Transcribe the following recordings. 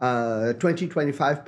2025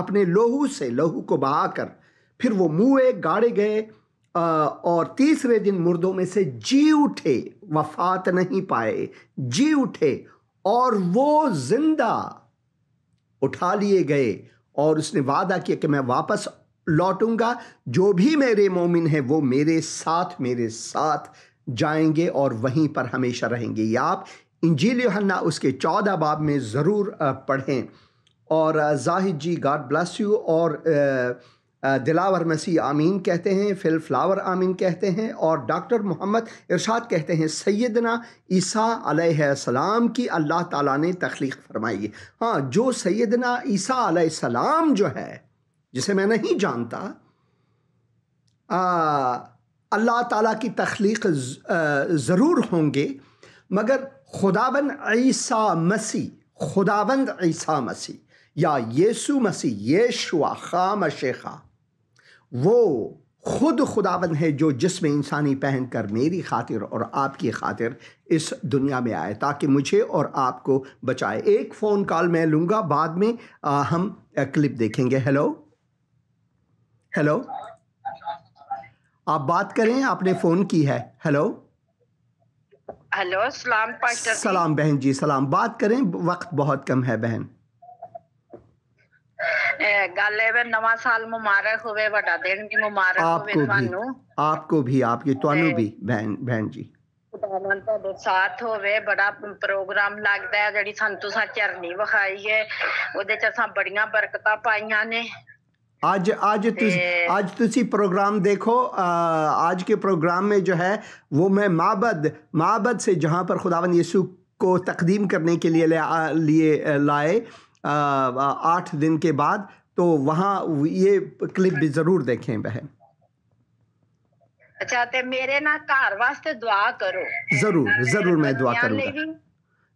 اپنے لہو سے، لہو کو بہا کر پھر وہ موئے گاڑے گئے اور تیسرے دن مردوں میں سے جی اٹھے، وفات نہیں پائے، جی اٹھے اور وہ زندہ اٹھا لیے گئے، اور اس نے وعدہ کیا کہ میں واپس لوٹوں گا، جو بھی میرے مومن ہیں وہ میرے ساتھ جائیں گے اور وہیں پر ہمیشہ رہیں گے۔ یہ آپ انجیل یوحنا اس کے 14 باب میں ضرور پڑھیں۔ اور زاہد جی گاڈ بلیس یو، اور دلاور مسیح آمین کہتے ہیں، فل فلاور آمین کہتے ہیں، اور ڈاکٹر محمد ارشاد کہتے ہیں سیدنا عیسیٰ علیہ السلام کی اللہ تعالیٰ نے تخلیق فرمائی ہے۔ ہاں، جو سیدنا عیسیٰ علیہ السلام جو ہے، جسے میں نہیں جانتا، اللہ تعالیٰ کی تخلیق ضرور ہوں گے، مگر خداوند عیسیٰ مسیح یا یسوع مسیح، یشوع خامشیخا، وہ خود خداوند ہے جو جسم انسانی پہن کر میری خاطر اور آپ کی خاطر اس دنیا میں آئے تاکہ مجھے اور آپ کو بچائے۔ ایک فون کال میں لوں گا، بعد میں ہم کلپ دیکھیں گے۔ ہیلو، آپ بات کریں، آپ نے فون کی ہے۔ ہیلو، سلام پاسٹر جی۔ سلام بہن جی، سلام، بات کریں، وقت بہت کم ہے بہن۔ گل ہے نواں سال مبارک ہوئے، بڑا دن بھی مبارک ہوئے تھانوں، آپ کو بھی تانوں بھی بہن جی۔ خداوند تہاڈے ساتھ ہوئے، بڑا پروگرام لگدا ہے جڑی سانوں تساں چرنی وکھائی ہے، اودے چ اساں بڑیاں برکتاں پائیاں نے۔ آج تسی پروگرام دیکھو، آج کے پروگرام میں جو ہے وہ میں معبد سے جہاں پر خداوند یسوع کو تقدیم کرنے کے لیے لائے 8 دن کے بعد، تو وہاں یہ کلپ بھی ضرور دیکھیں بہن۔ اچھا، تے میرے نا گھر واسطے دعا کرو۔ ضرور میں دعا کروں گا،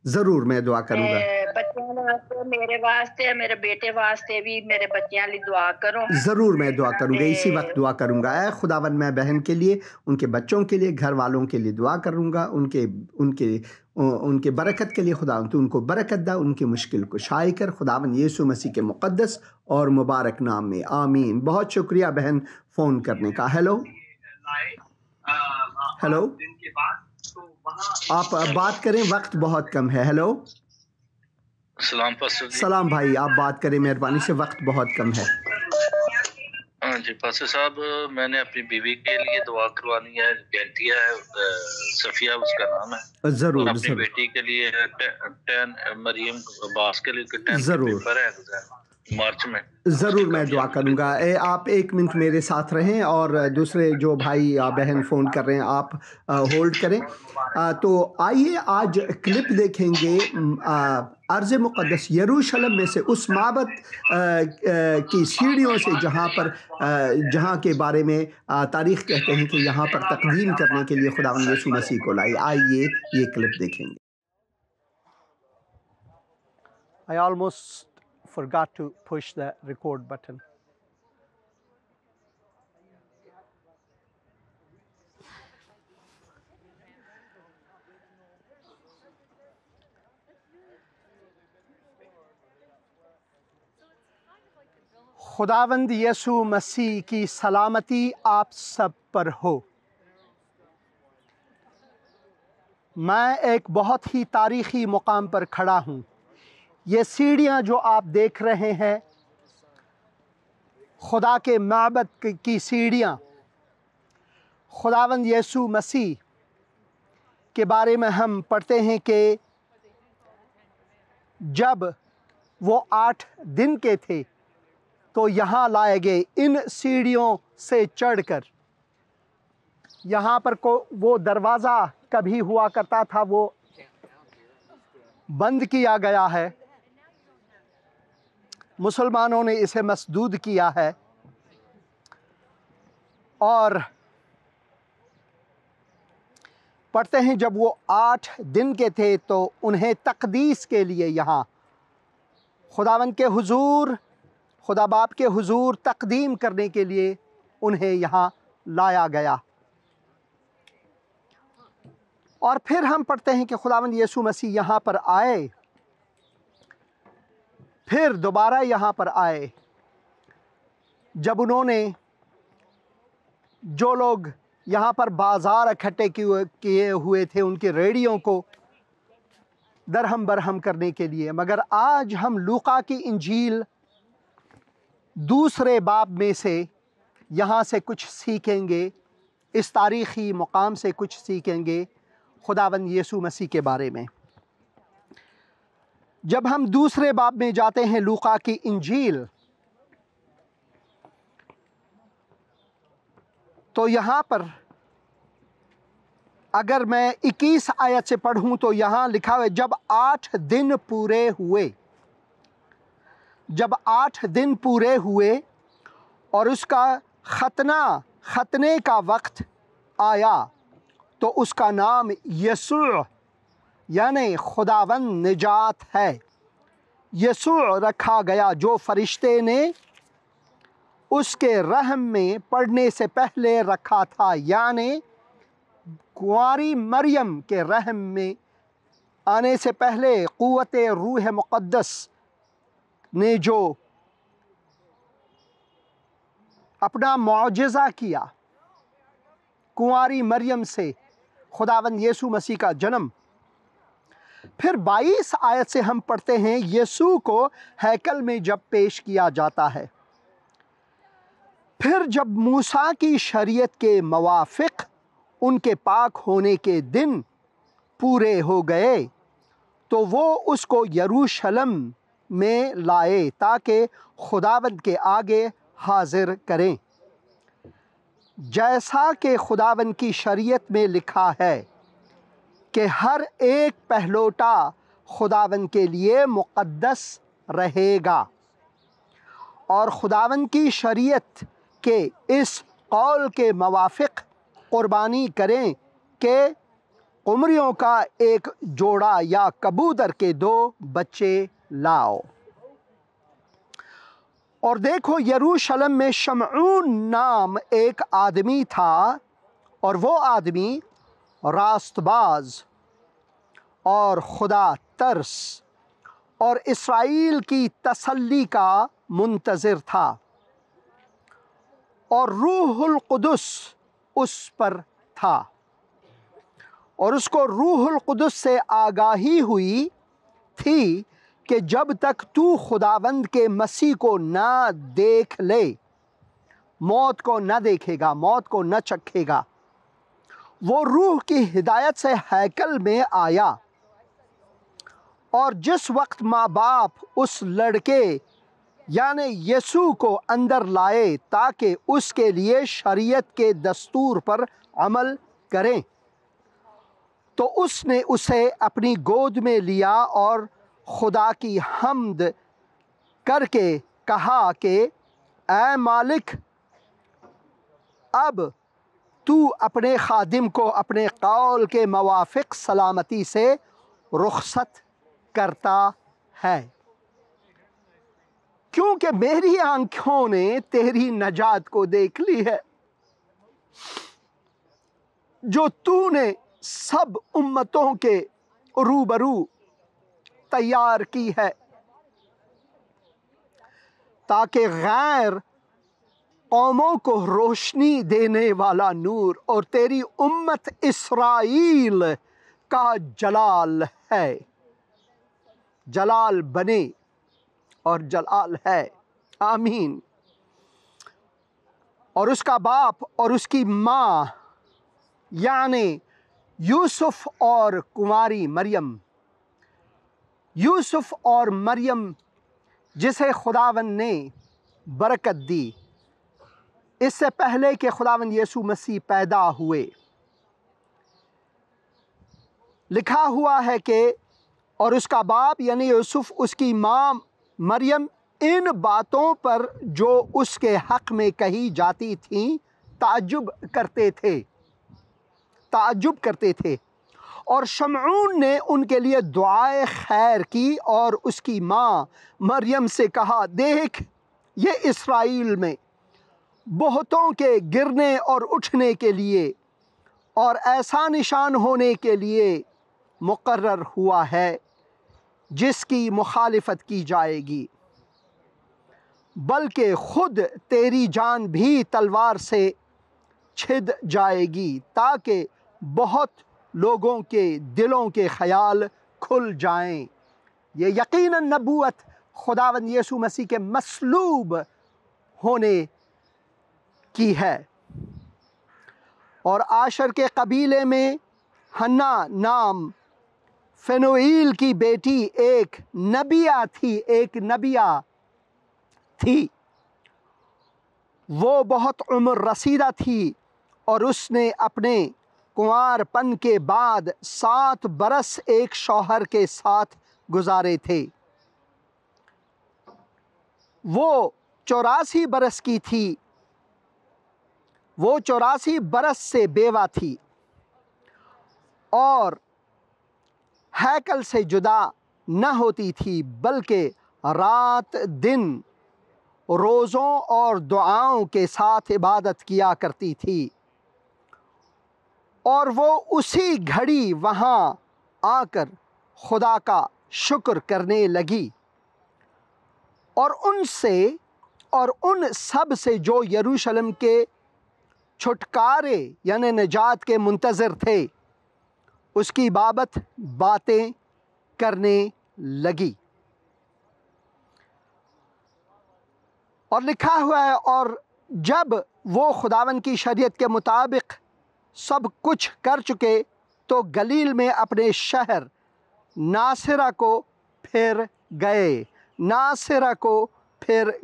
ضرور میں دعا کروں گا۔ بچیاں واسطے، میرے واسطے، میرے بیٹے واسطے بھی، میرے بچیاں لی دعا کرو۔ ضرور میں دعا کروں گا، اسی وقت دعا کروں گا۔ اے خداوند، میں بہن کے لیے، ان کے بچوں کے لیے، گھر والوں کے لیے دعا کروں گا، ان کے برکت کے لیے۔ خداوند تو ان کو برکت دا، ان کی مشکل کو شائع کر، خداوند یسوع مسیح کے مقدس اور مبارک نام میں، آمین۔ بہت شکریہ بہن فون کرنے کا۔ ہیلو، آپ بات کریں، وقت بہت کم ہے۔ ہیلو، سلام پاسٹر جی۔ سلام بھائی، آپ بات کریں مہربانی سے، وقت بہت کم ہے۔ ہاں جی پاسٹر صاحب، میں نے اپنی بیوی کے لیے دعا کروانی ہے، بیٹیا ہے صفیہ اس کا نام ہے، ضرور، اور اپنی بیٹی کے لیے 10 مریم عباس کے لیے 10 کے پیپر ہے مارچ میں۔ ضرور میں دعا کروں گا۔ آپ 1 منٹ میرے ساتھ رہیں، اور دوسرے جو بھائی یا بہن فون کر رہے ہیں آپ ہولڈ کریں۔ تو آئیے آج کلپ دیکھیں گے ارض مقدس یروشلم میں سے، اس معبد کی سیڑھیوں سے جہاں کے بارے میں تاریخ کہتے ہیں کہ یہاں پر تقدیم کرنے کے لیے خداوند یسوع مسیح کو لائی۔ آئیے یہ کلپ دیکھیں گے۔ I almost forgot to push the record button. خداوند یسوع مسیح کی سلامتی آپ سب پر ہو۔ میں ایک بہت ہی تاریخی مقام پر کھڑا ہوں۔ یہ سیڑھیاں جو آپ دیکھ رہے ہیں، خدا کے معبد کی سیڑھیاں، خداوند یسوع مسیح کے بارے میں ہم پڑھتے ہیں کہ جب وہ 8 دن کے تھے تو یہاں لائے گئے، ان سیڑھیوں سے چڑھ کر۔ یہاں پر وہ دروازہ کبھی ہوا کرتا تھا، وہ بند کیا گیا ہے، مسلمانوں نے اسے مسدود کیا ہے، اور پڑھتے ہیں جب وہ 8 دن کے تھے تو انہیں تقدیس کے لیے یہاں خداوند کے حضور، خدا باپ کے حضور تقدیم کرنے کے لیے انہیں یہاں لایا گیا۔ اور پھر ہم پڑھتے ہیں کہ خداوند یسوع مسیح یہاں پر آئے، پھر دوبارہ یہاں پر آئے، جب انہوں نے جو لوگ یہاں پر بازار اکٹھے کیے ہوئے تھے ان کے ریڑھیوں کو درہم برہم کرنے کے لیے، مگر آج ہم لوقا کی انجیل دوسرے باب میں سے یہاں سے کچھ سیکھیں گے، اس تاریخی مقام سے کچھ سیکھیں گے خداوند یسوع مسیح کے بارے میں۔ جب ہم دوسرے باب میں جاتے ہیں لوقا کی انجیل، تو یہاں پر اگر میں 21 آیت سے پڑھوں تو یہاں لکھا ہے جب 8 دن پورے ہوئے، جب 8 دن پورے ہوئے اور اس کا ختنے کا وقت آیا تو اس کا نام یسوع یعنی خداوند نجات ہے یسوع رکھا گیا، جو فرشتے نے اس کے رحم میں پڑنے سے پہلے رکھا تھا، یعنی کنواری مریم کے رحم میں آنے سے پہلے قوت روح مقدس نے جو اپنا معجزہ کیا، کنواری مریم سے خداوند یسوع مسیح کا جنم۔ پھر 22 آیت سے ہم پڑھتے ہیں یسوع کو ہیکل میں جب پیش کیا جاتا ہے، پھر جب موسیٰ کی شریعت کے موافق ان کے پاک ہونے کے دن پورے ہو گئے تو وہ اس کو یروشلم میں لائے تاکہ خداوند کے آگے حاضر کریں، جیسا کہ خداوند کی شریعت میں لکھا ہے کہ ہر ایک پہلوٹا خداوند کے لیے مقدس رہے گا، اور خداوند کی شریعت کے اس قول کے موافق قربانی کریں کہ قمریوں کا ایک جوڑا یا کبوتر کے 2 بچے لاؤ۔ اور دیکھو یروشلم میں شمعون نام ایک آدمی تھا، اور وہ آدمی راست باز اور خدا ترس اور اسرائیل کی تسلی کا منتظر تھا، اور روح القدس اس پر تھا، اور اس کو روح القدس سے آگاہی ہوئی تھی کہ جب تک تو خداوند کے مسیح کو نہ دیکھ لے موت کو نہ دیکھے گا، موت کو نہ چکھے گا۔ وہ روح کی ہدایت سے ہیکل میں آیا، اور جس وقت ماں باپ اس لڑکے یعنی یسوع کو اندر لائے تاکہ اس کے لیے شریعت کے دستور پر عمل کریں، تو اس نے اسے اپنی گود میں لیا اور خدا کی حمد کر کے کہا کہ اے مالک، اب تو اپنے خادم کو اپنے قول کے موافق سلامتی سے رخصت کرتا ہے، کیونکہ میری آنکھوں نے تیری نجات کو دیکھ لی ہے، جو تو نے سب امتوں کے روبرو تیار کی ہے، تاکہ غیر قوموں کو روشنی دینے والا نور اور تیری امت اسرائیل کا جلال ہے، جلال بنے اور جلال ہے، آمین۔ اور اس کا باپ اور اس کی ماں یعنی یوسف اور کنواری مریم، یوسف اور مریم جسے خداوند نے برکت دی اس سے پہلے کہ خداوند یسوع مسیح پیدا ہوئے، لکھا ہوا ہے کہ اور اس کا باپ یعنی یوسف، اس کی ماں مریم ان باتوں پر جو اس کے حق میں کہی جاتی تھیں تعجب کرتے تھے، اور شمعون نے ان کے لیے دعائے خیر کی اور اس کی ماں مریم سے کہا، دیکھ یہ اسرائیل میں بہتوں کے گرنے اور اٹھنے کے لیے اور ایسا نشان ہونے کے لیے مقرر ہوا ہے جس کی مخالفت کی جائے گی، بلکہ خود تیری جان بھی تلوار سے چھد جائے گی تاکہ بہت لوگوں کے دلوں کے خیال کھل جائیں۔ یہ یقیناً نبوت خداوند یسوع مسیح کے مصلوب ہونے کی ہے۔ اور آشر کے قبیلے میں حنا نام فنوئیل کی بیٹی ایک نبیہ تھی۔ وہ بہت عمر رسیدہ تھی اور اس نے اپنے کنوار پن کے بعد 7 برس ایک شوہر کے ساتھ گزارے تھے۔ وہ 84 برس کی تھی۔ وہ 84 برس سے بیوہ تھی اور ہیکل سے جدا نہ ہوتی تھی، بلکہ رات دن روزوں اور دعاؤں کے ساتھ عبادت کیا کرتی تھی۔ اور وہ اسی گھڑی وہاں آ کر خدا کا شکر کرنے لگی، اور ان سب سے جو یروشلم کے چھٹکارے یعنی نجات کے منتظر تھے اس کی بابت باتیں کرنے لگی۔ اور لکھا ہوا ہے، اور جب وہ خداوند کی شریعت کے مطابق سب کچھ کر چکے تو گلیل میں اپنے شہر ناصرہ کو پھر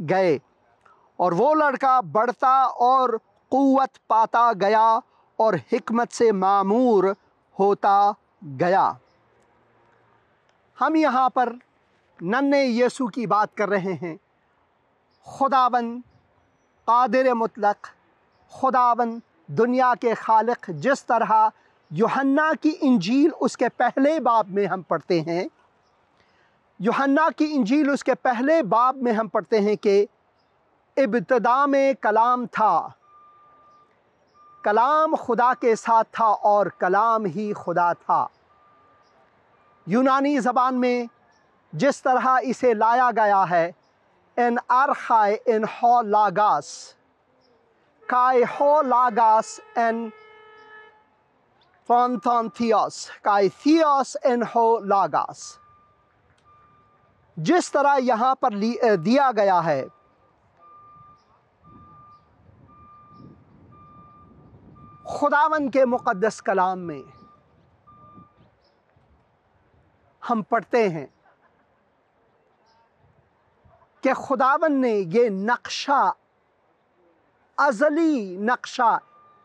گئے اور وہ لڑکا بڑھتا اور قوت پاتا گیا اور حکمت سے معمور ہوتا گیا۔ ہم یہاں پر ننھے یسوع کی بات کر رہے ہیں۔ خداوند قادر مطلق، خداوند دنیا کے خالق، جس طرح یوحنا کی انجیل اس کے پہلے باب میں ہم پڑھتے ہیں، اس کے پہلے باب میں ہم پڑھتے ہیں کہ ابتدا میں کلام تھا، کلام خدا کے ساتھ تھا اور کلام ہی خدا تھا۔ یونانی زبان میں جس طرح اسے لایا گیا ہے، ان ارخائے ان ہو لاگاس کائے ہو لاگاس ان فانتان تھیوس کائے تھیوس ان ہو لاگاس، جس طرح یہاں پر دیا گیا ہے۔ خداوند کے مقدس کلام میں ہم پڑھتے ہیں کہ خداوند نے یہ نقشہ، ازلی نقشہ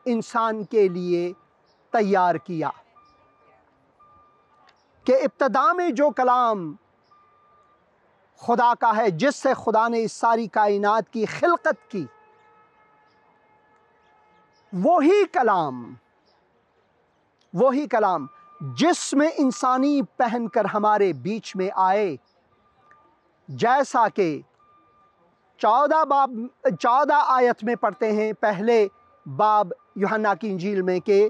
انسان کے لیے تیار کیا کہ ابتدا میں جو کلام خدا کا ہے، جس سے خدا نے اس ساری کائنات کی خلقت کی، وہی کلام جس میں انسانی پہن کر ہمارے بیچ میں آئے، جیسا کہ 14 آیت میں پڑھتے ہیں پہلے باب یوحنا کی انجیل میں کہ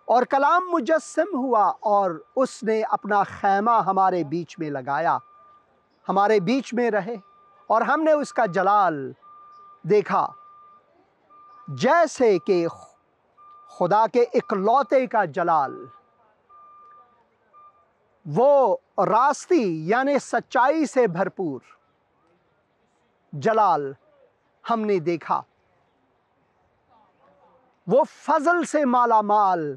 اور کلام مجسم ہوا اور اس نے اپنا خیمہ ہمارے بیچ میں لگایا، ہمارے بیچ میں رہے، اور ہم نے اس کا جلال دیکھا جیسے کہ خدا کے اکلوتے کا جلال۔ وہ راستی یعنی سچائی سے بھرپور جلال ہم نے دیکھا۔ وہ فضل سے مالا مال،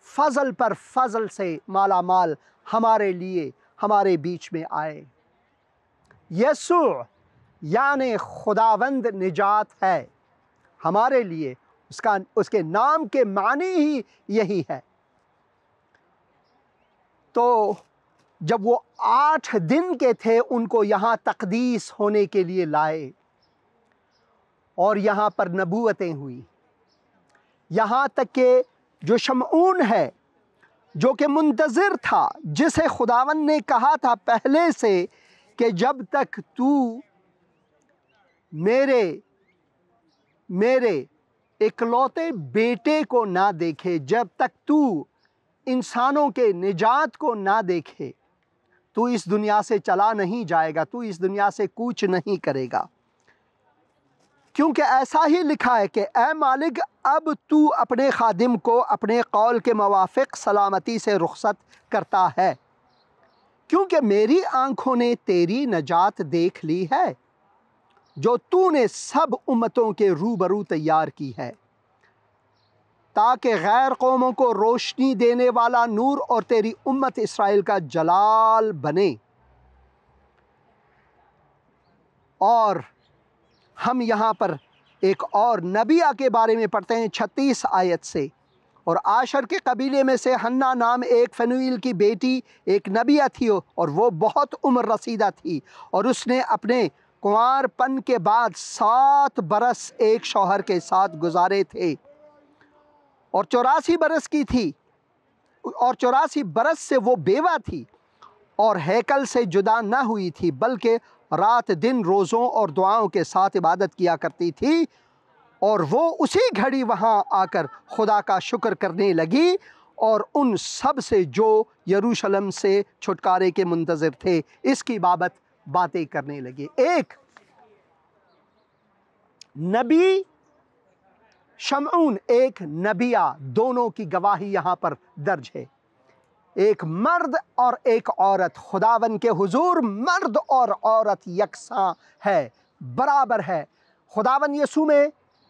فضل پر فضل سے مالا مال ہمارے لیے ہمارے بیچ میں آئے۔ یسوع یعنی خداوند نجات ہے ہمارے لیے، اس کے نام کے معنی ہی یہی ہے۔ تو جب وہ 8 دن کے تھے ان کو یہاں تقدیس ہونے کے لیے لائے اور یہاں پر نبوتیں ہوئی، یہاں تک کہ جو شمعون ہے جو کہ منتظر تھا، جسے خداوند نے کہا تھا پہلے سے کہ جب تک تو میرے اکلوتے بیٹے کو نہ دیکھے، جب تک تو انسانوں کے نجات کو نہ دیکھے، تو اس دنیا سے چلا نہیں جائے گا، تو اس دنیا سے کوچ نہیں کرے گا۔ کیونکہ ایسا ہی لکھا ہے کہ اے مالک اب تو اپنے خادم کو اپنے قول کے موافق سلامتی سے رخصت کرتا ہے، کیونکہ میری آنکھوں نے تیری نجات دیکھ لی ہے جو تو نے سب امتوں کے روبرو تیار کی ہے، تاکہ غیر قوموں کو روشنی دینے والا نور اور تیری امت اسرائیل کا جلال بنے۔ اور ہم یہاں پر ایک اور نبیہ کے بارے میں پڑھتے ہیں 36 آیت سے، اور آشر کے قبیلے میں سے حنا نام ایک فنویل کی بیٹی ایک نبیہ تھی، اور وہ بہت عمر رسیدہ تھی، اور اس نے اپنے کنوار پن کے بعد 7 برس ایک شوہر کے ساتھ گزارے تھے، اور 84 برس کی تھی، اور 84 برس سے وہ بیوہ تھی، اور ہیکل سے جدا نہ ہوئی تھی، بلکہ رات دن روزوں اور دعاؤں کے ساتھ عبادت کیا کرتی تھی۔ اور وہ اسی گھڑی وہاں آ کر خدا کا شکر کرنے لگی، اور ان سب سے جو یروشلم سے چھٹکارے کے منتظر تھے اس کی بابت باتیں کرنے لگے۔ ایک نبی شمعون، ایک نبیہ، دونوں کی گواہی یہاں پر درج ہے۔ ایک مرد اور ایک عورت، خداوند کے حضور مرد اور عورت یکساں ہے، برابر ہے۔ خداوند یسوع میں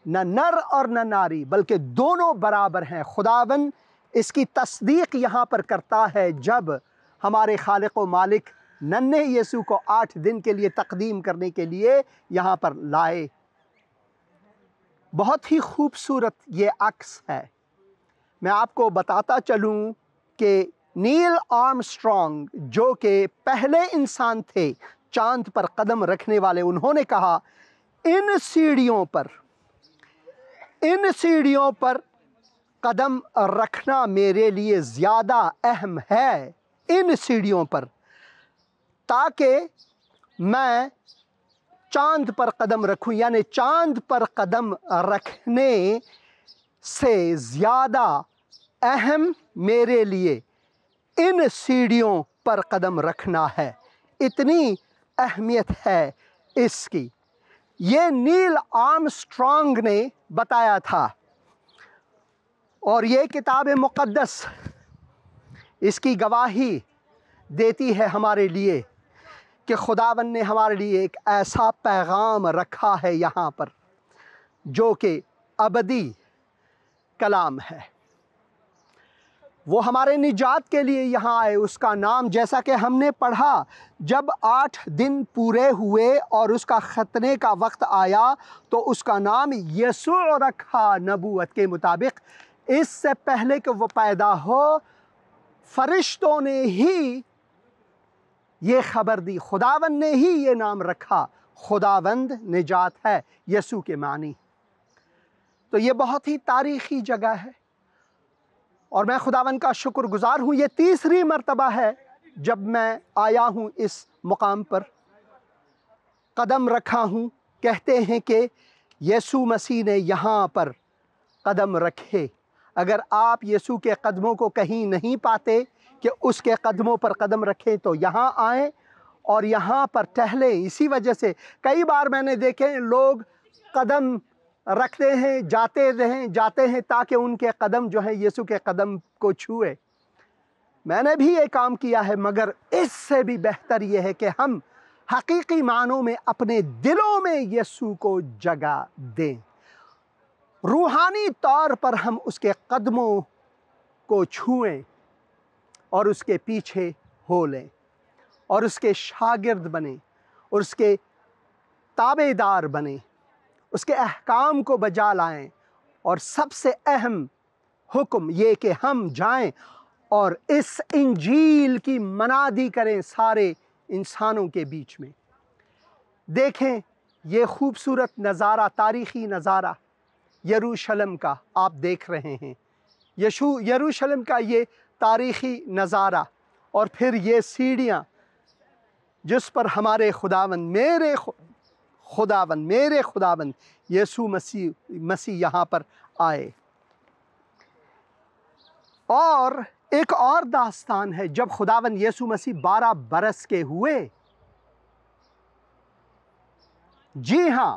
نہ نر اور نہ ناری بلکہ دونوں برابر ہیں۔ خداوند اس کی تصدیق یہاں پر کرتا ہے جب ہمارے خالق و مالک ننھے یسوع کو 8 دن کے لیے تقدیم کرنے کے لیے یہاں پر لائے۔ بہت ہی خوبصورت یہ عکس ہے۔ میں آپ کو بتاتا چلوں کہ نیل آرمسٹرانگ جو کہ پہلے انسان تھے چاند پر قدم رکھنے والے، انہوں نے کہا ان سیڑھیوں پر قدم رکھنا میرے لیے زیادہ اہم ہے، ان سیڑھیوں پر، تاکہ میں چاند پر قدم رکھوں، یعنی چاند پر قدم رکھنے سے زیادہ اہم میرے لیے ان سیڑھیوں پر قدم رکھنا ہے۔ اتنی اہمیت ہے اس کی۔ یہ نیل آرمسٹرانگ نے بتایا تھا، اور یہ کتاب مقدس اس کی گواہی دیتی ہے ہمارے لیے کہ خداوند نے ہمارے لیے ایک ایسا پیغام رکھا ہے یہاں پر جو کہ ابدی کلام ہے۔ وہ ہمارے نجات کے لیے یہاں آئے۔ اس کا نام، جیسا کہ ہم نے پڑھا، جب 8 دن پورے ہوئے اور اس کا ختنے کا وقت آیا تو اس کا نام یسوع رکھا، نبوت کے مطابق۔ اس سے پہلے کہ وہ پیدا ہو فرشتوں نے ہی یہ خبر دی، خداوند نے ہی یہ نام رکھا۔ خداوند نجات ہے، یسوع کے معنی۔ تو یہ بہت ہی تاریخی جگہ ہے، اور میں خداوند کا شکر گزار ہوں۔ یہ 3ری مرتبہ ہے جب میں آیا ہوں اس مقام پر، قدم رکھا ہوں۔ کہتے ہیں کہ یسوع مسیح نے یہاں پر قدم رکھے۔ اگر آپ یسوع کے قدموں کو کہیں نہیں پاتے کہ اس کے قدموں پر قدم رکھیں تو یہاں آئیں اور یہاں پر ٹہلیں۔ اسی وجہ سے کئی بار میں نے دیکھے لوگ قدم رکھتے ہیں، جاتے ہیں تاکہ ان کے قدم جو ہیں یسوع کے قدم کو چھوئے۔ میں نے بھی یہ کام کیا ہے، مگر اس سے بھی بہتر یہ ہے کہ ہم حقیقی معنوں میں اپنے دلوں میں یسوع کو جگہ دیں، روحانی طور پر ہم اس کے قدموں کو چھوئیں اور اس کے پیچھے ہو لیں اور اس کے شاگرد بنیں اور اس کے تابع دار بنیں، اس کے احکام کو بجا لائیں، اور سب سے اہم حکم یہ کہ ہم جائیں اور اس انجیل کی منادی کریں سارے انسانوں کے بیچ میں۔ دیکھیں یہ خوبصورت نظارہ، تاریخی نظارہ یروشلم کا آپ دیکھ رہے ہیں، یروشلم کا یہ تاریخی نظارہ، اور پھر یہ سیڑھیاں جس پر ہمارے خداوند، میرے خداوند یسوع مسیح یہاں پر آئے۔ اور ایک اور داستان ہے، جب خداوند یسوع مسیح 12 برس کے ہوئے، جی ہاں،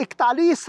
41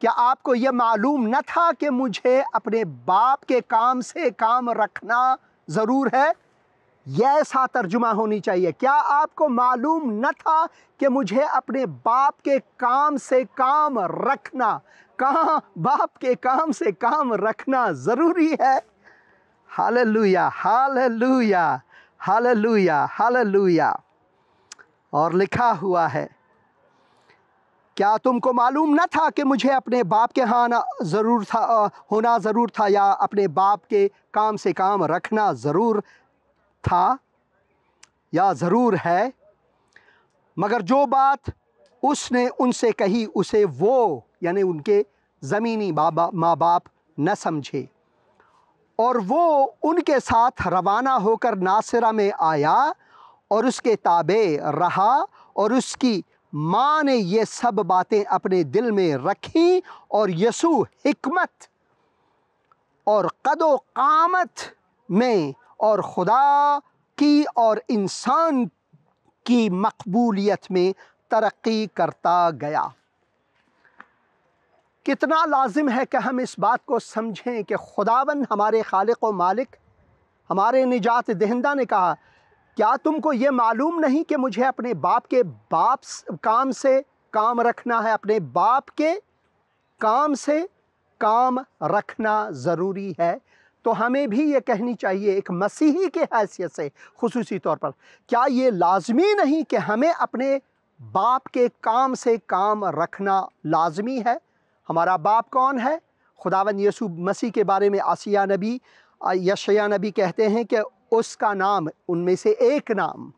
کیا آپ کو یہ معلوم نہ تھا کہ مجھے اپنے باپ کے کام سے کام رکھنا ضرور ہے؟ یہ ایسا ترجمہ ہونی چاہیے، کیا آپ کو معلوم نہ تھا کہ مجھے اپنے باپ کے کام سے کام رکھنا، کہاں باپ کے کام سے کام رکھنا ضروری ہے؟ Hallelujah, hallelujah, hallelujah, hallelujah. اور لکھا ہوا ہے، کیا تم کو معلوم نہ تھا کہ مجھے اپنے باپ کے ہاں ہونا ضرور تھا، یا اپنے باپ کے کام سے کام رکھنا ضرور تھا یا ضرور ہے؟ مگر جو بات اس نے ان سے کہی اسے وہ یعنی ان کے زمینی ماں باپ نہ سمجھے، اور وہ ان کے ساتھ روانہ ہو کر ناصرہ میں آیا اور اس کے تابع رہا، اور اس کی ماں نے یہ سب باتیں اپنے دل میں رکھیں، اور یسوع حکمت اور قد و قامت میں اور خدا کی اور انسان کی مقبولیت میں ترقی کرتا گیا۔ کتنا لازم ہے کہ ہم اس بات کو سمجھیں کہ خداوند ہمارے خالق و مالک، ہمارے نجات دہندہ نے کہا، کیا تم کو یہ معلوم نہیں کہ مجھے اپنے باپ کے کام سے کام رکھنا ہے؟ اپنے باپ کے کام سے کام رکھنا ضروری ہے۔ تو ہمیں بھی یہ کہنی چاہیے ایک مسیحی کے حیثیت سے خصوصی طور پر، کیا یہ لازمی نہیں کہ ہمیں اپنے باپ کے کام سے کام رکھنا لازمی ہے؟ ہمارا باپ کون ہے؟ خداوند یسوع مسیح کے بارے میں یشعیاہ نبی کہتے ہیں کہ اس کا نام، ان میں سے ایک نام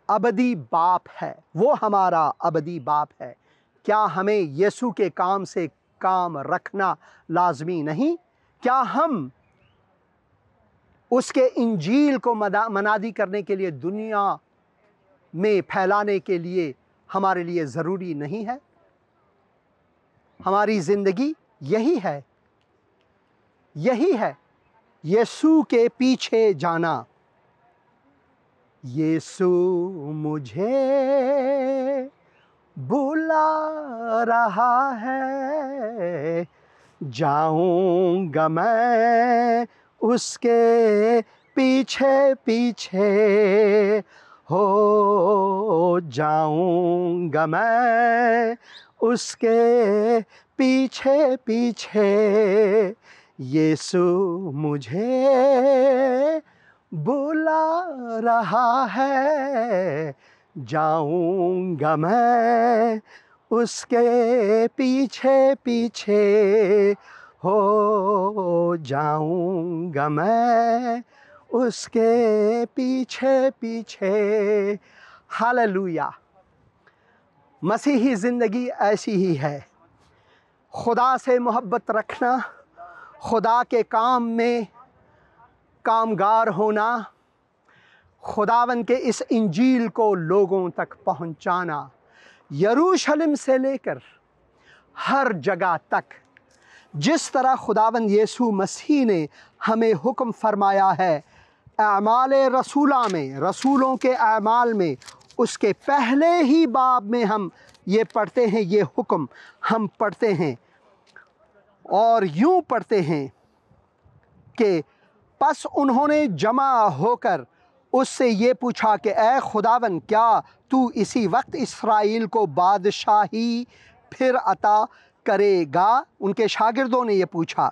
ابدی باپ ہے، وہ ہمارا ابدی باپ ہے۔ کیا ہمیں یسوع کے کام سے کام رکھنا لازمی نہیں؟ کیا ہم اس کے انجیل کو منادی کرنے کے لیے، دنیا میں پھیلانے کے لیے ہمارے لیے ضروری نہیں ہے؟ ہماری زندگی یہی ہے، یہی ہے، یسوع کے پیچھے جانا۔ یسوع مجھے بلا رہا ہے، جاؤں گا میں اس کے پیچھے پیچھے، ہو جاؤں گا میں اس کے پیچھے پیچھے، یسوع مجھے بلا رہا ہے، جاؤں گا میں اس کے پیچھے پیچھے، ہو جاؤں گا میں اس کے پیچھے پیچھے۔ ہاللویا۔ مسیحی زندگی ایسی ہی ہے، خدا سے محبت رکھنا، خدا کے کام میں کامگار ہونا، خداوند کے اس انجیل کو لوگوں تک پہنچانا، یروشلم سے لے کر ہر جگہ تک، جس طرح خداوند یسوع مسیح نے ہمیں حکم فرمایا ہے۔ اعمال رسولہ میں، رسولوں کے اعمال میں، اس کے پہلے ہی باب میں ہم یہ پڑھتے ہیں، یہ حکم ہم پڑھتے ہیں، اور یوں پڑھتے ہیں کہ پس انہوں نے جمع ہو کر اس سے یہ پوچھا کہ اے خداوند، کیا تو اسی وقت اسرائیل کو بادشاہی پھر عطا کرے گا؟ ان کے شاگردوں نے یہ پوچھا۔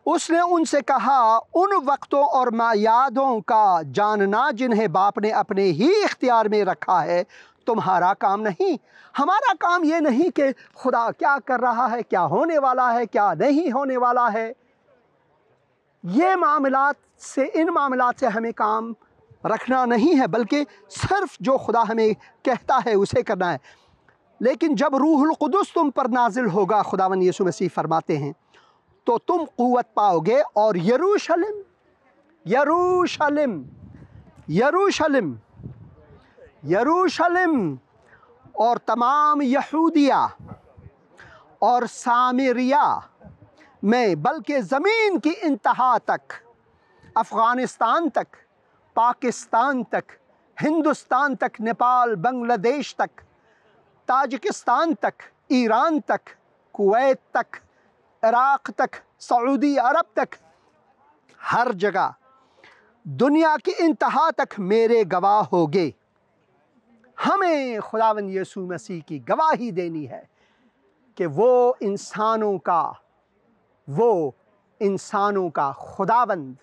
اس نے ان سے کہا، ان وقتوں اور میعادوں کا جاننا جنہیں باپ نے اپنے ہی اختیار میں رکھا ہے تمہارا کام نہیں۔ ہمارا کام یہ نہیں کہ خدا کیا کر رہا ہے، کیا ہونے والا ہے، کیا نہیں ہونے والا ہے، یہ ان معاملات سے ہمیں کام رکھنا نہیں ہے، بلکہ صرف جو خدا ہمیں کہتا ہے اسے کرنا ہے۔ لیکن جب روح القدس تم پر نازل ہوگا، خداوند یسوع مسیح فرماتے ہیں، تو تم قوت پاؤ گے، اور یروشلم یروشلم یروشلم یروشلم اور تمام یہودیہ اور سامریہ میں، بلکہ زمین کی انتہا تک، افغانستان تک، پاکستان تک، ہندوستان تک، نیپال، بنگلہ دیش تک، تاجکستان تک، ایران تک، کویت تک، عراق تک، سعودی عرب تک، ہر جگہ دنیا کی انتہا تک میرے گواہ ہوگے۔ ہمیں خداوند یسوع مسیح کی گواہی دینی ہے کہ وہ انسانوں کا خداوند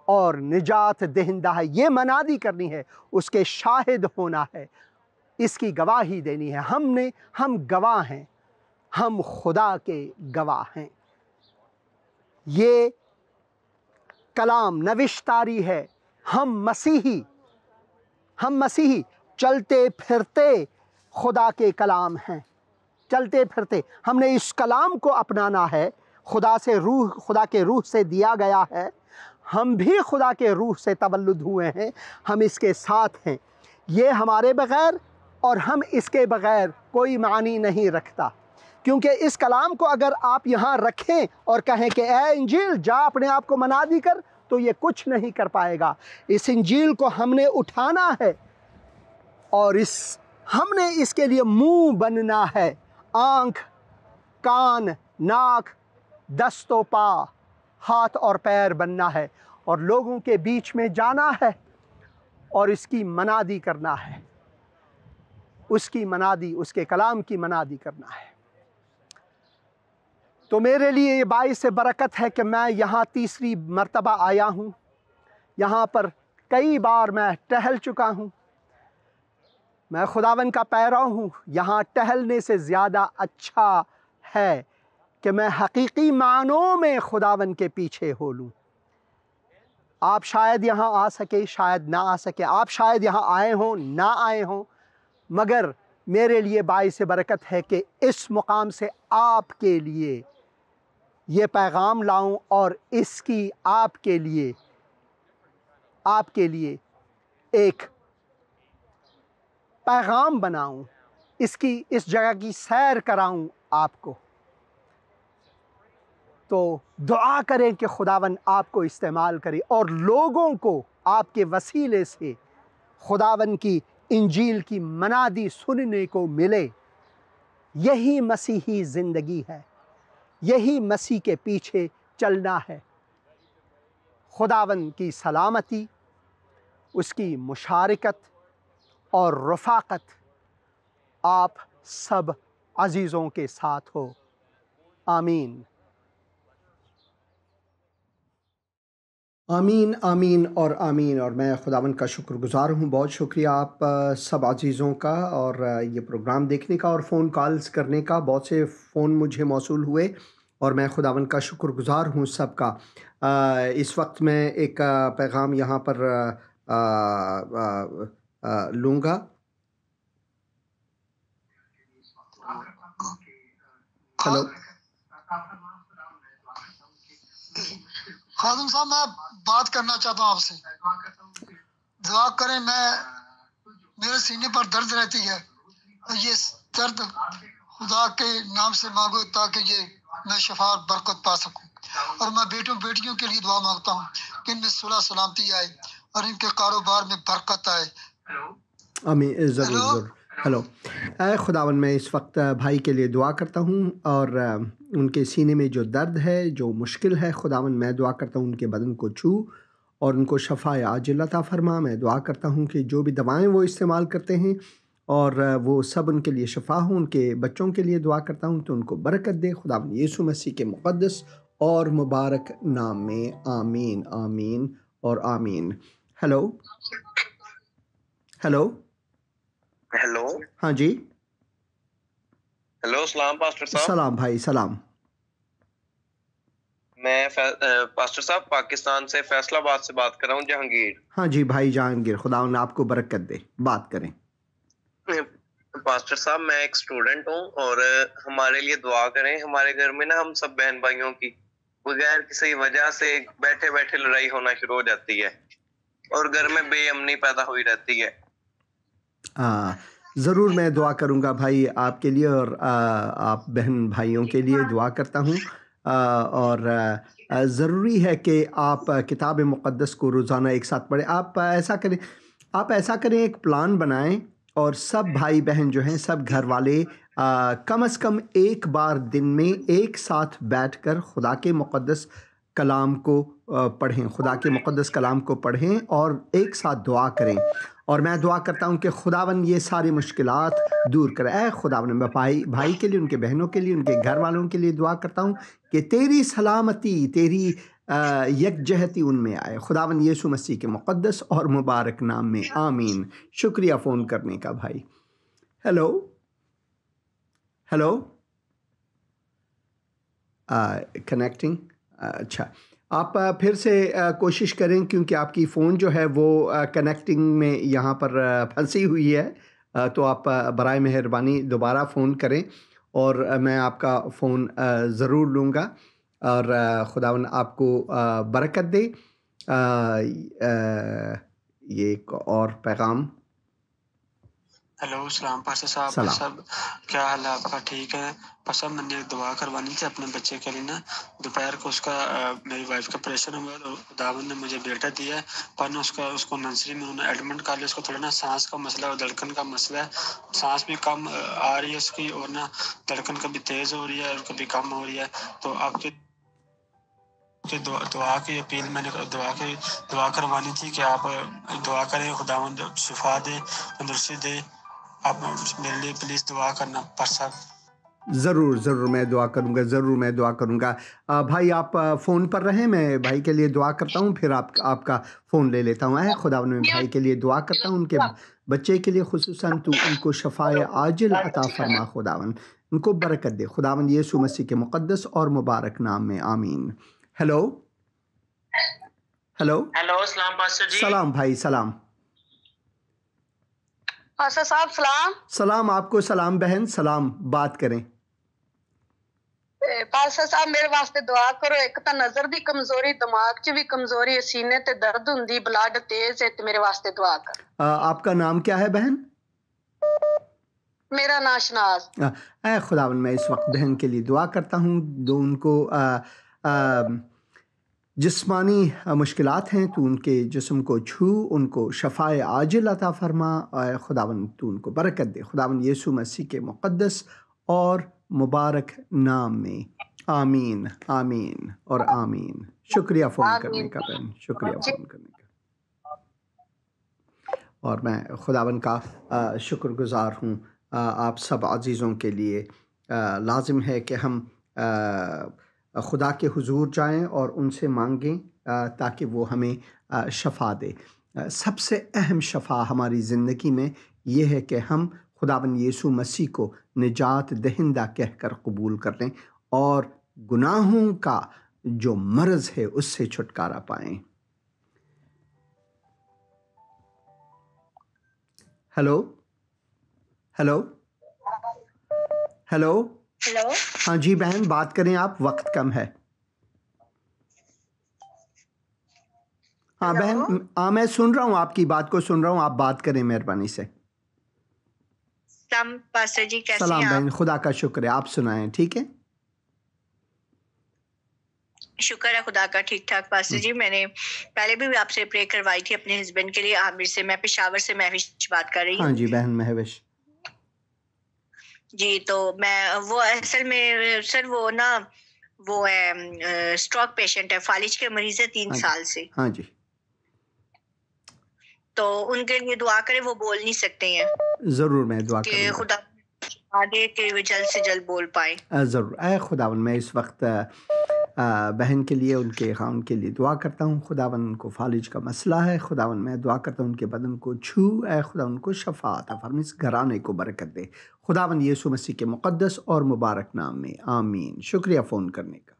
اور نجات دہندہ ہے۔ یہ منادی کرنی ہے، اس کے شاہد ہونا ہے، اس کی گواہی دینی ہے۔ ہم گواہ ہیں، ہم خدا کے گواہ ہیں۔ یہ کلام نوشتاری ہے۔ ہم مسیحی چلتے پھرتے خدا کے کلام ہیں، چلتے پھرتے۔ ہم نے اس کلام کو اپنانا ہے، خدا کے روح سے دیا گیا ہے۔ ہم بھی خدا کے روح سے تولد ہوئے ہیں، ہم اس کے ساتھ ہیں۔ یہ ہمارے بغیر اور ہم اس کے بغیر کوئی معنی نہیں رکھتا، کیونکہ اس کلام کو اگر آپ یہاں رکھیں اور کہیں کہ اے انجیل جا اپنے آپ کو منادی کر، تو یہ کچھ نہیں کر پائے گا۔ اس انجیل کو ہم نے اٹھانا ہے اور ہم نے اس کے لیے منہ بننا ہے، آنکھ، کان، ناک، دست و پا، ہاتھ اور پیر بننا ہے، اور لوگوں کے بیچ میں جانا ہے اور اس کی منادی کرنا ہے، اس کے کلام کی منادی کرنا ہے۔ تو میرے لیے یہ باعث برکت ہے کہ میں یہاں تیسری مرتبہ آیا ہوں۔ یہاں پر کئی بار میں ٹہل چکا ہوں۔ میں خداوند کا پیرو ہوں۔ یہاں ٹہلنے سے زیادہ اچھا ہے کہ میں حقیقی معنوں میں خداوند کے پیچھے ہو لوں۔ آپ شاید یہاں آ سکے، شاید نہ آ سکے، آپ شاید یہاں آئے ہوں، نہ آئے ہوں، مگر میرے لیے باعث برکت ہے کہ اس مقام سے آپ کے لیے یہ پیغام لاؤں اور اس کی آپ کے لیے ایک پیغام بناؤں، اس جگہ کی سیر کراؤں آپ کو۔ تو دعا کریں کہ خداوند آپ کو استعمال کرے اور لوگوں کو آپ کے وسیلے سے خداوند کی انجیل کی منادی سننے کو ملے۔ یہی مسیحی زندگی ہے، یہی مسیح کے پیچھے چلنا ہے۔ خداوند کی سلامتی، اس کی مشارکت اور رفاقت آپ سب عزیزوں کے ساتھ ہو۔ آمین۔ آمین، آمین اور آمین۔ اور میں خداوند کا شکر گزار ہوں، بہت شکریہ آپ سب عزیزوں کا، اور یہ پروگرام دیکھنے کا اور فون کالز کرنے کا۔ بہت سے فون مجھے موصول ہوئے اور میں خداوند کا شکر گزار ہوں سب کا۔ اس وقت میں ایک پیغام یہاں پر لوں گا۔ ہلو خادم صاحب، میں بات کرنا چاہتا ہوں آپ سے۔ دعا کریں، میرے سینے پر درد رہتی ہے، یہ درد خدا کے نام سے مانگو تاکہ میں شفا اور برکت پا سکوں، اور میں بیٹیوں کے لیے دعا مانگتا ہوں کہ ان میں صلح سلامتی آئے اور ان کے کاروبار میں برکت آئے۔ آمین، ضرور۔ ہلو، اے خداوند، میں اس وقت بھائی کے لیے دعا کرتا ہوں، اور ان کے سینے میں جو درد ہے، جو مشکل ہے، خداوند میں دعا کرتا ہوں ان کے بدن کو چھو اور ان کو شفا عاجل عطا فرما۔ میں دعا کرتا ہوں کہ جو بھی دوائیں وہ استعمال کرتے ہیں اور وہ سب ان کے لیے شفا ہوں۔ ان کے بچوں کے لیے دعا کرتا ہوں تو ان کو برکت دے، خداوند یسوع مسیح کے مقدس اور مبارک نام میں۔ آمین، آمین اور آمین۔ ہلو ہلو ہیلو، ہاں جی، ہیلو، سلام پاسٹر صاحب۔ سلام بھائی، سلام۔ میں پاسٹر صاحب پاکستان سے فیصل آباد سے بات کر رہا ہوں، جہانگیر۔ ہاں جی بھائی جہانگیر، خداوند آپ کو برکت دے، بات کریں۔ پاسٹر صاحب، میں ایک اسٹوڈنٹ ہوں اور ہمارے لیے دعا کریں۔ ہمارے گھر میں نا ہم سب بہن بھائیوں کی بغیر کسی وجہ سے بیٹھے بیٹھے لڑائی ہونا شروع ہو جاتی ہے اور گھر میں بے امنی پیدا ہوئی رہتی ہے۔ ضرور میں دعا کروں گا بھائی آپ کے لیے، اور آپ بہن بھائیوں کے لیے دعا کرتا ہوں۔ اور ضروری ہے کہ آپ کتاب مقدس کو روزانہ ایک ساتھ پڑھیں۔ آپ ایسا کریں ایک پلان بنائیں، اور سب بھائی بہن جو ہیں، سب گھر والے کم از کم ایک بار دن میں ایک ساتھ بیٹھ کر خدا کے مقدس کلام کو پڑھیں، خدا کے مقدس کلام کو پڑھیں اور ایک ساتھ دعا کریں. اور میں دعا کرتا ہوں کہ خداوند یہ ساری مشکلات دور کرے. اے خداوند، میں بھائی کے لیے، ان کے بہنوں کے لیے، ان کے گھر والوں کے لیے دعا کرتا ہوں کہ تیری سلامتی، تیری یکجہتی ان میں آئے. خداوند یسوع مسیح کے مقدس اور مبارک نام میں آمین. شکریہ فون کرنے کا بھائی. Hello connecting. اچھا، آپ پھر سے کوشش کریں کیونکہ آپ کی فون جو ہے وہ کنیکٹنگ میں یہاں پر پھنسی ہوئی ہے. تو آپ برائے مہربانی دوبارہ فون کریں اور میں آپ کا فون ضرور لوں گا. اور خداوند آپ کو برکت دے. یہ ایک اور پیغام. ہیلو، السلام پاسٹر صاحب. سلام. کیا حال ہے آپ کا؟ ٹھیک ہے پاسٹر. میں نے دعا کروانی تھی اپنے بچے کے لیے نا. دوپہر کو اس کا میری وائف کا آپریشن ہوا تو خداوند نے مجھے بیٹا دیا ہے، پر نا اس کو نرسری میں انہوں نے ایڈمٹ کر لیا. اس کو تھوڑا نا سانس کا مسئلہ اور دھڑکن کا مسئلہ ہے. سانس بھی کم آ رہی ہے اس کی، اور نا دھڑکن کبھی تیز ہو رہی ہے اور کبھی کم ہو رہی ہے. تو آپ کے دعا کی اپیل، میں نے دعا کروانی تھی کہ آپ دعا کریں، خداوند شفا دے، تندرستی دے. آپ میرے لیے پلیز دعا کرنا پاسٹر. ضرور میں دعا کروں گا. بھائی آپ فون پر رہیں، میں بھائی کے لیے دعا کرتا ہوں، پھر آپ کا فون لے لیتا ہوں. خداوند میں بھائی کے لیے دعا کرتا ہوں، ان کے بچے کے لیے خصوصاً تو ان کو شفائے عاجل عطا فرما. خداوند ان کو برکت دے. خداوند یسوع مسیح کے مقدس اور مبارک نام میں آمین. ہیلو السلام پاسٹر جی. سلام بھائی. سلام پاسٹر صاحب. سلام آپ کو. سلام بہن. سلام. بات کریں. پاسٹر صاحب میرے واسطے دعا کرو. ایک تو نظر دی کمزوری، دماغ چ بھی کمزوری، سینے تے درد ہوندی، بلڈ تیز ہے، تے میرے واسطے دعا کر. آپ کا نام کیا ہے بہن؟ میرا نام شناز. اے خداوند میں اس وقت بہن کے لیے دعا کرتا ہوں. جو ان کو جسمانی مشکلات ہیں تو ان کے جسم کو چھو، ان کو شفائے عاجل عطا فرما. اے خداوند تو ان کو برکت دے. خداوند یسوع مسیح کے مقدس اور مبارک نام میں آمین اور آمین. شکریہ فون کرنے کا بہن، شکریہ فون کرنے کا. اور میں خداوند کا شکر گزار ہوں آپ سب عزیزوں کے لیے. لازم ہے کہ ہم خدا کے حضور جائیں اور ان سے مانگیں تاکہ وہ ہمیں شفا دے. سب سے اہم شفا ہماری زندگی میں یہ ہے کہ ہم خداوند یسوع مسیح کو نجات دہندہ کہہ کر قبول کر لیں اور گناہوں کا جو مرض ہے اس سے چھٹکارا پائیں. ہیلو ہاں جی بہن بات کریں آپ. وقت کم ہے. ہاں بہن میں سن رہا ہوں، آپ کی بات کو سن رہا ہوں. آپ بات کریں مہربانی سے. سلام پاسٹر جی، کیسے سلام ہیں بہن، خدا کا شکر ہے. آپ سنائیں. ٹھیک ہے، شکر ہے خدا کا. ٹھیک ٹھاک پاسٹر جی. میں نے پہلے بھی آپ سے پرے کروائی تھی اپنے ہسبینڈ کے لیے، عامر سے. میں پشاور سے مہوش بات کر رہی ہوں. ہاں جی بہن مہوش جی. تو میں وہ اصل میں سر وہ ہے اسٹروک پیشنٹ ہے، فالج کے مریض ہے 3 سال سے. ہاں جی. تو ان کے لیے دعا کرے، وہ بول نہیں سکتے ہیں. ضرور میں دعا کہ کروں گا. خدا دے کہ وہ جلد سے جلد بول پائیں. ضرور. اے خداوند میں اس وقت بہن کے لیے، ان کے خاون کے لیے دعا کرتا ہوں. خداوند ان کو فالج کا مسئلہ ہے. خداوند میں دعا کرتا ہوں ان کے بدن کو چھو. اے خداوند کو شفا عطا فرما، اس گھرانے کو برکت دے. خداوند یسوع مسیح کے مقدس اور مبارک نام میں آمین. شکریہ فون کرنے کا.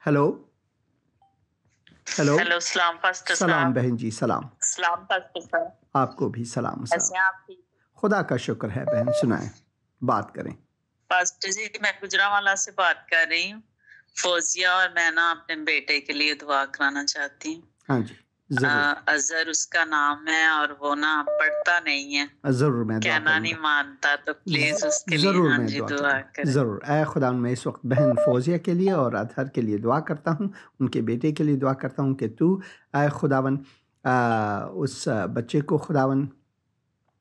ہیلو السلام پاسٹر صاحب. سلام بہن جی. سلام. السلام پاسٹر صاحب. آپ کو بھی سلام. کیسے ہیں آپ؟ خدا کا شکر ہے بہن. سنائیں، بات کریں. پاسٹر جی میں گجرانوالہ سے بات کر رہی ہوں. فوزیہ اور میں نا اپنے بیٹے کے لیے دعا کرانا چاہتی ہوں. ہاں جی ضرور. اظہر اس کا نام ہے اور وہ نا پڑھتا نہیں ہے، ضرور میں دعا کہنا کروں نہیں گا. مانتا. تو پلیز اس کے لیے ضرور ہاں میں جی دعا دعا کروں گا. کریں. ضرور. اے خدا میں اس وقت بہن فوزیہ کے لیے اور اطہر کے لیے دعا کرتا ہوں. ان کے بیٹے کے لیے دعا کرتا ہوں کہ تو اے خداوند اس بچے کو خداوند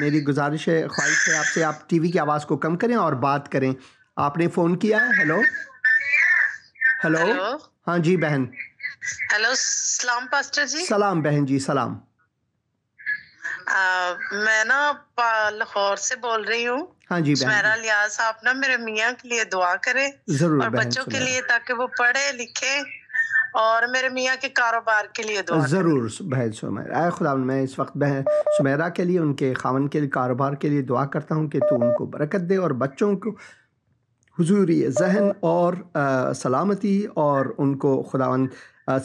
میری گزارش ہے, خواہش ہے آپ سے, آپ ٹی وی کی آواز کو کم کریں اور بات کریں. آپ نے فون کیا ہے. Hello hello. ہاں جی بہن. ہیلو سلام پاسٹر جی. سلام بہن جی, سلام. میں نا لاہور سے بول رہی ہوں. ہاں جی بہن. سمیرا لیاز صاحب نا میرے میاں کے لیے دعا کریں ضرور اور بہن بچوں کے سمیرا. لیے تاکہ وہ پڑھے لکھے, اور میرے میاں کے کاروبار کے لیے دعا کریں. ضرور بہن سمیرا. اے خدا میں اس وقت بہن سمیرا کے لیے, ان کے خاوند کے لیے, کاروبار کے لیے دعا کرتا ہوں کہ تو ان کو برکت دے اور بچوں کو حضوری ذہن اور سلامتی, اور ان کو خداوند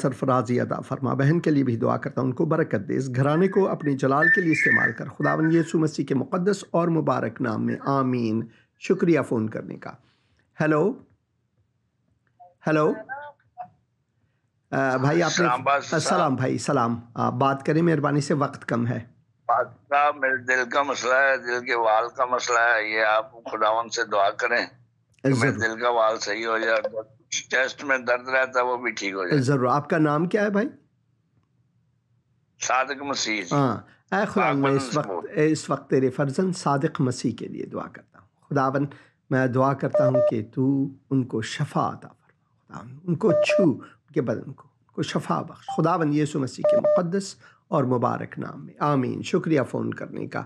سرفرازی عطا فرما. بہن کے لیے بھی دعا کرتا ہوں, ان کو برکت دے, اس گھرانے کو اپنے جلال کے لیے استعمال کر خداوند یسوع مسیح کے مقدس اور مبارک نام میں, آمین. شکریہ فون کرنے کا. ہیلو ہیلو بھائی, آپ نے سلام بھائی, سلام. آپ بات کریں مہربانی سے, وقت کم ہے. صاحب میرے دل کا مسئلہ ہے, دل کے وال کا مسئلہ ہے, یہ آپ خداوند سے دعا کریں کہ میرے دل کا وال صحیح ہو جائے, چیسٹ میں درد رہتا ہے وہ بھی ٹھیک ہو جائے. ضرور. آپ کا نام کیا ہے بھائی؟ صادق مسیح. ہاں, اے خداوند میں اس وقت تیرے فرزند صادق مسیح کے لیے دعا کرتا ہوں. خداوند میں دعا کرتا ہوں کہ تو ان کو شفا عطا فرما, خداوند ان کو چھو, ان کے بدن کو شفا بخش خداوند یسوع مسیح کے مقدس اور مبارک نام میں, آمین. شکریہ فون کرنے کا.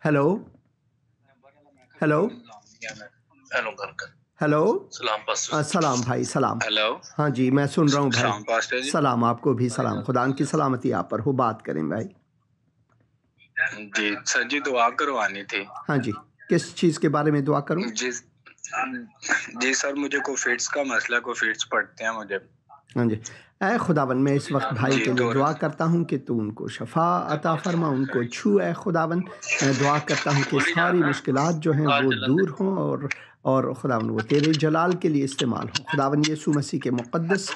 Hello hello hello. سلام بھائی, سلام. ہیلو. ہاں جی میں سن رہا ہوں سلام بھائی. پاسٹر جی. سلام آپ کو بھی سلام. خدا ان کی سلامتی آپ پر ہو. بات کریں بھائی. جی سر جی دعا کروانی تھی. ہاں جی, کس چیز کے بارے میں دعا کروں؟ جی سر مجھے کو فٹس کا مسئلہ, کو فٹس پڑتے ہیں مجھے. ہاں جی. اے خداوند میں اس وقت بھائی کے لیے دعا کرتا ہوں کہ تو ان کو شفا عطا فرما, ان کو چھو. اے خداوند میں دعا کرتا ہوں کہ ساری مشکلات جو ہیں وہ دور ہوں, اور خداوند وہ تیرے جلال کے لیے استعمال ہوں. خداوند یسوع مسیح کے مقدس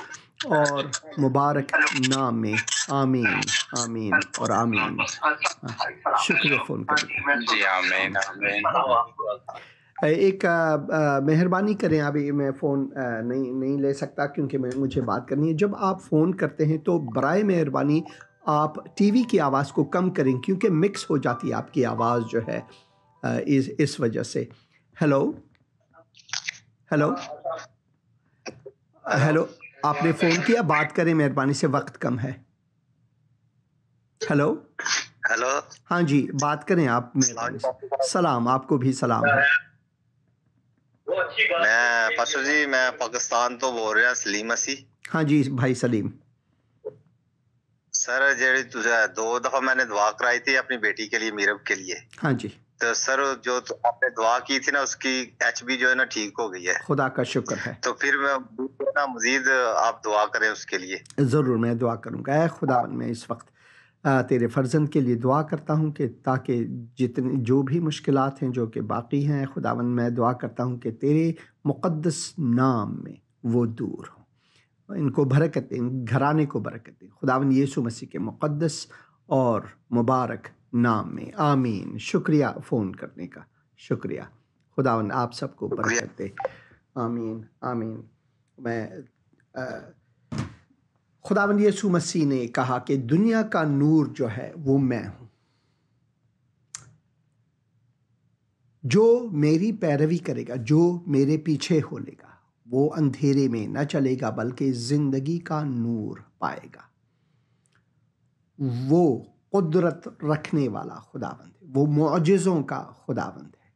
اور مبارک نام میں, آمین آمین اور آمین. شکریہ فون کرنے. جی آمین آمین. ایک مہربانی کریں, ابھی میں فون نہیں لے سکتا کیونکہ مجھے بات کرنی ہے. جب آپ فون کرتے ہیں تو برائے مہربانی آپ ٹی وی کی آواز کو کم کریں کیونکہ مکس ہو جاتی ہے آپ کی آواز جو ہے اس وجہ سے. Hello hello hello. آپ نے فون کیا, بات کریں مہربانی سے, وقت کم ہے. Hello hello. ہاں جی بات کریں آپ مہربانی سے. سلام, آپ کو بھی سلام ہے. میں پاسٹر جی میں پاکستان تو بول رہا سلیم مسیح. ہاں جی بھائی سلیم. سر جیڑی 2 دفعہ میں نے دعا کرائی تھی اپنی بیٹی کے لیے, میرب کے لیے. ہاں جی. تو سر جو آپ نے دعا کی تھی نا اس کی ایچ بی جو ہے نا ٹھیک ہو گئی ہے. خدا کا شکر ہے. تو پھر میں مزید آپ دعا کریں اس کے لیے. ضرور میں دعا کروں گا. اے خداوند میں اس وقت تیرے فرزند کے لیے دعا کرتا ہوں کہ تاکہ جو بھی مشکلات ہیں جو کہ باقی ہیں, خداوند میں دعا کرتا ہوں کہ تیرے مقدس نام میں وہ دور ہوں. ان کو برکت دیں, ان گھرانے کو برکت دیں خداوند یسوع مسیح کے مقدس اور مبارک نام میں, آمین. شکریہ فون کرنے کا, شکریہ. خداوند آپ سب کو برکت دے, آمین آمین. میں خداوند یسوع مسیح نے کہا کہ دنیا کا نور جو ہے وہ میں ہوں, جو میری پیروی کرے گا, جو میرے پیچھے ہو لے گا, وہ اندھیرے میں نہ چلے گا بلکہ زندگی کا نور پائے گا. وہ قدرت رکھنے والا خداوند ہے, وہ معجزوں کا خداوند ہے.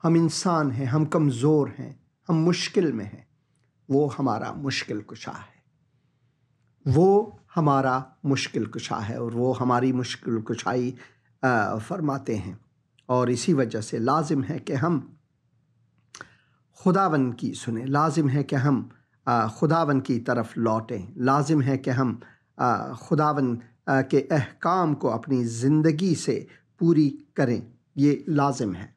ہم انسان ہیں, ہم کمزور ہیں, ہم مشکل میں ہیں, وہ ہمارا مشکل کشا ہے. وہ ہمارا مشکل کشا ہے اور وہ ہماری مشکل کشائی فرماتے ہیں. اور اسی وجہ سے لازم ہے کہ ہم خداوند کی سنیں, لازم ہے کہ ہم خداوند کی طرف لوٹیں, لازم ہے کہ ہم خداوند کے احکام کو اپنی زندگی سے پوری کریں. یہ لازم ہے.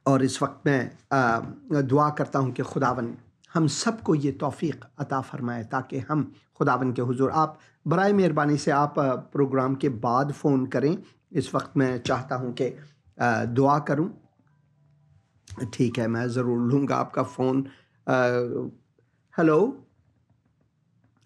اور اس وقت میں دعا کرتا ہوں کہ خداوند ہم سب کو یہ توفیق عطا فرمائے تاکہ ہم خداوند کے حضور. آپ برائے مہربانی سے آپ پروگرام کے بعد فون کریں. اس وقت میں چاہتا ہوں کہ دعا کروں. ٹھیک ہے, میں ضرور لوں گا آپ کا فون. ہیلو